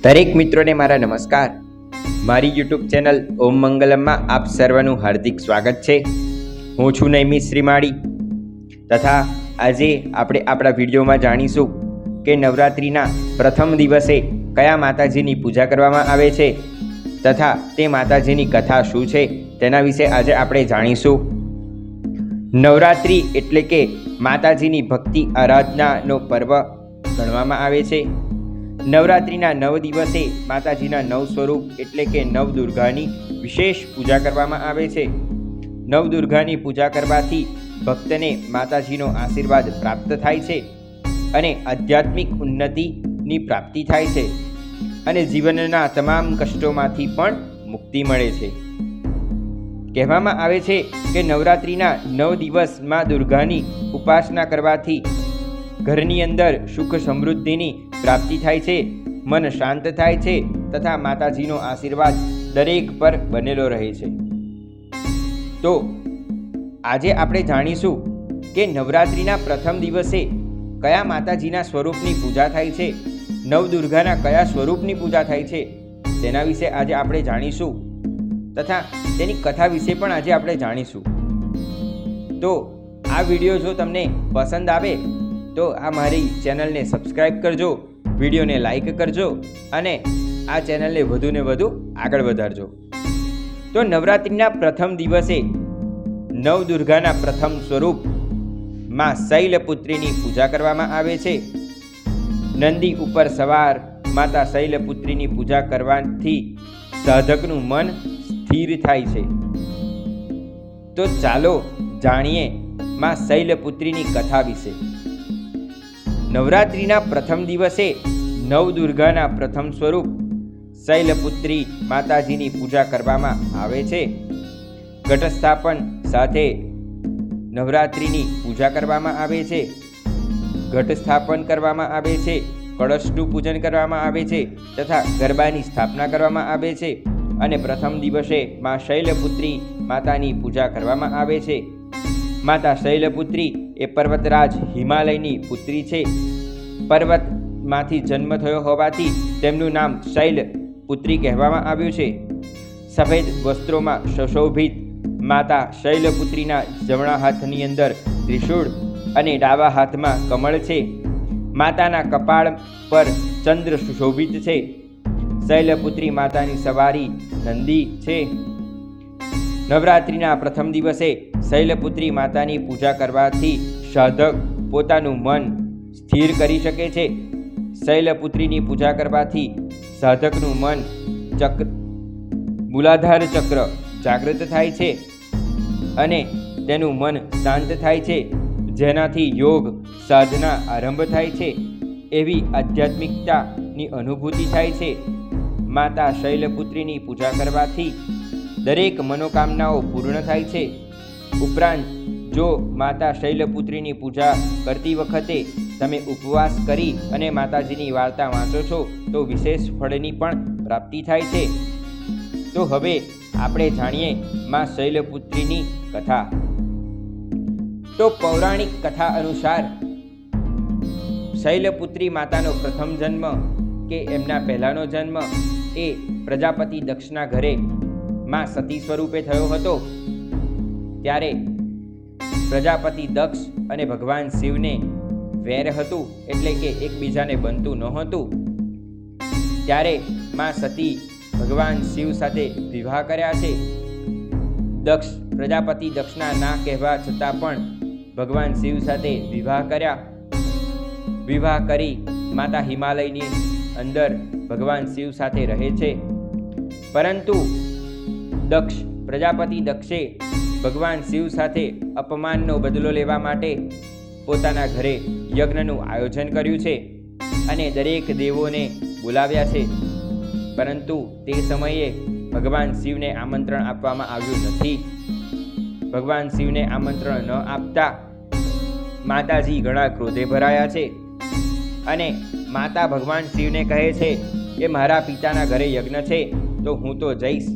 દરેક મિત્રોને મારા નમસ્કાર. મારી યુટ્યુબ ચેનલ ઓમ મંગલમમાં આપ સર્વનું હાર્દિક સ્વાગત છે. હું છું નૈમિષ શ્રીમાળી તથા આજે આપણે આપણા વિડીયોમાં જાણીશું કે નવરાત્રિના પ્રથમ દિવસે કયા માતાજીની પૂજા કરવામાં આવે છે તથા તે માતાજીની કથા શું છે તેના વિશે આજે આપણે જાણીશું. નવરાત્રિ એટલે કે માતાજીની ભક્તિ આરાધનાનો પર્વ ગણવામાં આવે છે. નવરાત્રિના 9 દિવસે માતાજીના 9 સ્વરૂપ એટલે કે નવદુર્ગાની વિશેષ પૂજા કરવામાં આવે છે. નવદુર્ગાની પૂજા કરવાથી ભક્તને માતાજીનો આશીર્વાદ પ્રાપ્ત થાય છે અને આધ્યાત્મિક ઉન્નતિની પ્રાપ્તિ થાય છે અને જીવનના તમામ કષ્ટોમાંથી પણ મુક્તિ મળે છે. કહેવામાં આવે છે કે નવરાત્રિના 9 દિવસ મા દુર્ગાની ઉપાસના કરવાથી ઘરની અંદર સુખ સમૃદ્ધિની પ્રાપ્તિ થાય છે, મન શાંત થાય છે તથા માતાજીનો આશીર્વાદ દરેક પર બનેલો રહે છે. તો આજે આપણે જાણીશું કે નવરાત્રિના પ્રથમ દિવસે કયા માતાજીના સ્વરૂપની પૂજા થાય છે, નવદુર્ગાના કયા સ્વરૂપની પૂજા થાય છે તેના વિશે આજે આપણે જાણીશું તથા તેની કથા વિશે પણ આજે આપણે જાણીશું. તો આ વિડીયો જો તમને પસંદ આવે તો આ મારી ચેનલને સબસ્ક્રાઈબ કરજો, વિડીયોને લાઈક કરજો અને આ ચેનલને વધુને વધુ આગળ વધારજો. તો નવરાત્રિના પ્રથમ દિવસે નવદુર્ગાના પ્રથમ સ્વરૂપ માં શૈલપુત્રીની પૂજા કરવામાં આવે છે. નંદી ઉપર સવાર માતા શૈલપુત્રીની પૂજા કરવાથી સાધકનું મન સ્થિર થાય છે. તો ચાલો જાણીએ માં શૈલપુત્રીની કથા વિશે. નવરાત્રિના પ્રથમ દિવસે નવદુર્ગાના પ્રથમ સ્વરૂપ શૈલપુત્રી માતાજીની પૂજા કરવામાં આવે છે. ઘટસ્થાપન સાથે નવરાત્રિની પૂજા કરવામાં આવે છે. ઘટસ્થાપન કરવામાં આવે છે, કળશનું પૂજન કરવામાં આવે છે તથા ગરબાની સ્થાપના કરવામાં આવે છે અને પ્રથમ દિવસે મા શૈલપુત્રી માતાની પૂજા કરવામાં આવે છે. માતા શૈલપુત્રી એ પર્વતરાજ હિમાલયની પુત્રી છે. પર્વતમાંથી જન્મ થયો હોવાથી તેમનું નામ શૈલપુત્રી કહેવામાં આવ્યું છે. સફેદ વસ્ત્રોમાં સુશોભિત માતા શૈલપુત્રીના જમણા હાથની અંદર ત્રિશૂળ અને ડાબા હાથમાં કમળ છે. માતાના કપાળ પર ચંદ્ર સુશોભિત છે. શૈલપુત્રી માતાની સવારી નંદી છે. નવરાત્રિના પ્રથમ દિવસે શૈલપુત્રી માતાની પૂજા કરવાથી સાધક પોતાનું મન સ્થિર કરી શકે છે. શૈલપુત્રીની પૂજા કરવાથી સાધકનું મન મૂલાધાર ચક્ર જાગૃત થાય છે અને તેનું મન શાંત થાય છે, જેનાથી યોગ સાધના આરંભ થાય છે, એવી આધ્યાત્મિકતાની અનુભૂતિ થાય છે. માતા શૈલપુત્રીની પૂજા કરવાથી દરેક મનોકામનાઓ પૂર્ણ થાય છે. ઉપરાંત જો માતા શૈલપુત્રીની પૂજા કરતી વખતે તમે ઉપવાસ કરી અને માતાજીની વાર્તા વાંચો છો તો વિશેષ ફળની પણ પ્રાપ્તિ થાય છે. તો હવે આપણે જાણીએ મા શૈલપુત્રીની કથા. તો પૌરાણિક કથા અનુસાર શૈલપુત્રી માતાનો પ્રથમ જન્મ કે એમના પહેલાનો જન્મ એ પ્રજાપતિ દક્ષના ઘરે માં સતી સ્વરૂપે થયો હતો. ત્યારે પ્રજાપતિ દક્ષ અને ભગવાન શિવને વેર હતું, એટલે કે એકબીજાને બનતું નહોતું. ત્યારે માં સતી ભગવાન શિવ સાથે વિવાહ કર્યા છે. દક્ષ પ્રજાપતિ દક્ષના ના કહેવા છતાં પણ ભગવાન શિવ સાથે વિવાહ કર્યા. વિવાહ કરી માતા હિમાલયની અંદર ભગવાન શિવ સાથે રહે છે. પરંતુ દક્ષ પ્રજાપતિ દક્ષે ભગવાન શિવ સાથે અપમાનનો બદલો લેવા માટે પોતાના ઘરે યજ્ઞનું આયોજન કર્યું છે અને દરેક દેવોને બોલાવ્યા છે. પરંતુ તે સમયે ભગવાન શિવને આમંત્રણ આપવામાં આવ્યું નથી. ભગવાન શિવને આમંત્રણ ન આપતા માતાજી ઘણા ક્રોધે ભરાયા છે અને માતા ભગવાન શિવને કહે છે કે મારા પિતાના ઘરે યજ્ઞ છે તો હું તો જઈશ.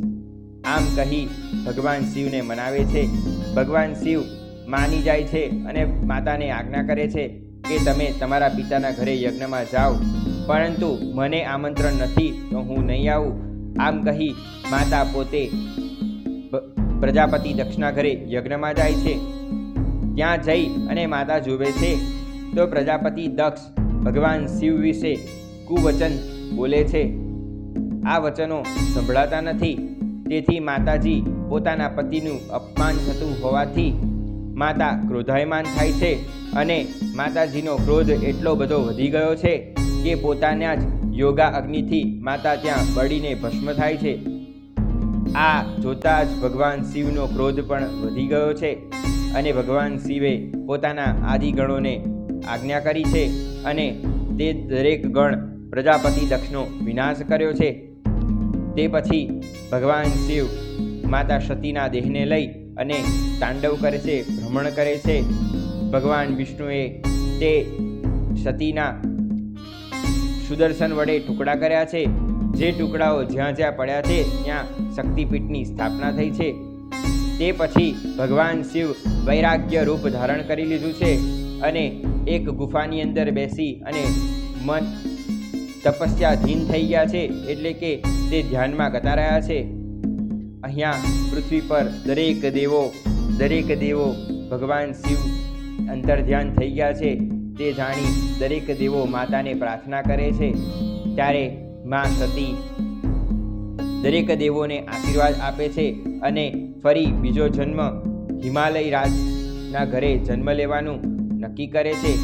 આમ કહી ભગવાન શિવને મનાવે છે. ભગવાન શિવ માની જાય છે અને માતાને આજ્ઞા કરે છે કે તમે તમારા પિતાના ઘરે યજ્ઞમાં જાઓ પરંતુ મને આમંત્રણ નથી તો હું નહીં આવું. આમ કહી માતા પોતે પ્રજાપતિ દક્ષના ઘરે યજ્ઞમાં જાય છે. ત્યાં જઈ અને માતા જુએ છે તો પ્રજાપતિ દક્ષ ભગવાન શિવ વિશે કુવચન બોલે છે. આ વચનો સંભળાતા નથી. તેથી માતાજી પોતાના પતિનું અપમાન થતું હોવાથી માતા ક્રોધાયમાન થાય છે અને માતાજીનો ક્રોધ એટલો બધો વધી ગયો છે કે પોતાના જ યોગા અગ્નિથી માતા ત્યાં બળીને ભસ્મ થાય છે. આ જોતા જ ભગવાન શિવનો ક્રોધ પણ વધી ગયો છે અને ભગવાન શિવે પોતાના આદિગણોને આજ્ઞા કરી છે અને તે દરેક ગણ પ્રજાપતિ દક્ષનો વિનાશ કર્યો છે. તે પછી ભગવાન શિવ માતા સતીના દેહને લઈ અને તાંડવ કરે છે, ભ્રમણ કરે છે. ભગવાન વિષ્ણુએ તે સતીના સુદર્શન વડે ટુકડા કર્યા છે. જે ટુકડાઓ જ્યાં જ્યાં પડ્યા છે ત્યાં શક્તિપીઠની સ્થાપના થઈ છે. તે પછી ભગવાન શિવ વૈરાગ્ય રૂપ ધારણ કરી લીધું છે અને એક ગુફાની અંદર બેસી અને મન તપસ્યાધીન થઈ ગયા છે, એટલે કે તે ધ્યાનમાં ગતા રહ્યા છે. અહીંયા પૃથ્વી પર દરેક દેવો ભગવાન શિવ અંતર્ધ્યાન થઈ ગયા છે. તે જાણી દરેક દેવો માતાને પ્રાર્થના કરે છે. ત્યારે મા સતી દરેક દેવોને આશીર્વાદ આપે છે અને ફરી બીજો જન્મ હિમાલય રાજના ઘરે જન્મ લેવાનું નક્કી કરે છે.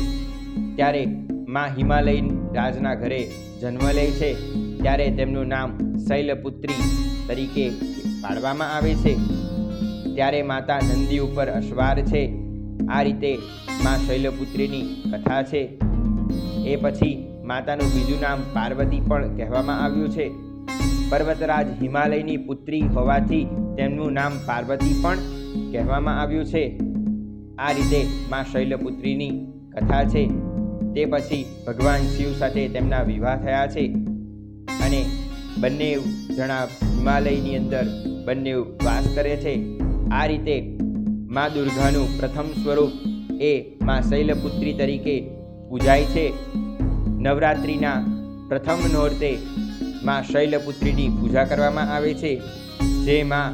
ત્યારે મા હિમાલય રાજના ઘરે જન્મ લે છે. ત્યારે તેમનું નામ શૈલપુત્રી તરીકે પાડવામાં આવે છે. ત્યારે માતા નંદી ઉપર અસવાર છે. આ રીતે મા શૈલપુત્રીની કથા છે. એ પછી માતાનું બીજું નામ પાર્વતી પણ કહેવામાં આવ્યું છે. પર્વતરાજ હિમાલયની પુત્રી હોવાથી તેમનું નામ પાર્વતી પણ કહેવામાં આવ્યું છે. આ રીતે મા શૈલપુત્રીની કથા છે. તે પછી ભગવાન શિવ સાથે તેમના વિવાહ થયા છે અને બંને જણા હિમાલયની અંદર બંને વાસ કરે છે. આ રીતે મા દુર્ગાનું પ્રથમ સ્વરૂપ એ મા શૈલપુત્રી તરીકે પૂજાય છે. નવરાત્રિના પ્રથમ નોરતે મા શૈલપુત્રીની પૂજા કરવામાં આવે છે. જે મા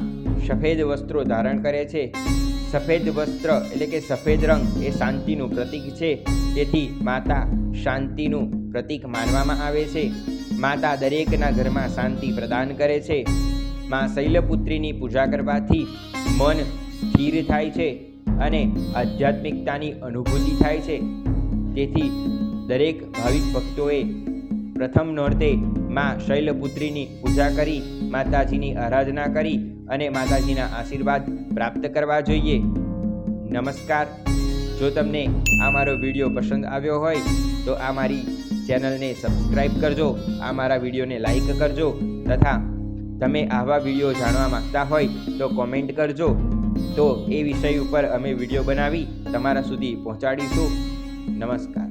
સફેદ વસ્ત્રો ધારણ કરે છે. સફેદ વસ્ત્ર એટલે કે સફેદ રંગ એ શાંતિનું પ્રતીક છે. તેથી માતા શાંતિનું પ્રતીક માનવામાં આવે છે. માતા દરેકના ઘરમાં શાંતિ પ્રદાન કરે છે. મા શૈલપુત્રીની પૂજા કરવાથી મન સ્થિર થાય છે અને આધ્યાત્મિકતાની અનુભૂતિ થાય છે. તેથી દરેક ભાવિક ભક્તોએ પ્રથમ નોરતે મા શૈલપુત્રીની પૂજા કરી માતાજીની આરાધના કરી અને માતાજીના આશીર્વાદ પ્રાપ્ત કરવા જોઈએ. નમસ્કાર. જો તમને આ મારો વિડીયો પસંદ આવ્યો હોય તો આ મારી ચેનલને સબસ્ક્રાઈબ કરજો, આ મારા વિડીયોને લાઈક કરજો તથા તમે આવા વિડીયો જાણવા માંગતા હોય તો કોમેન્ટ કરજો. તો એ વિષય ઉપર અમે વિડીયો બનાવી તમારા સુધી પહોંચાડીશું. નમસ્કાર.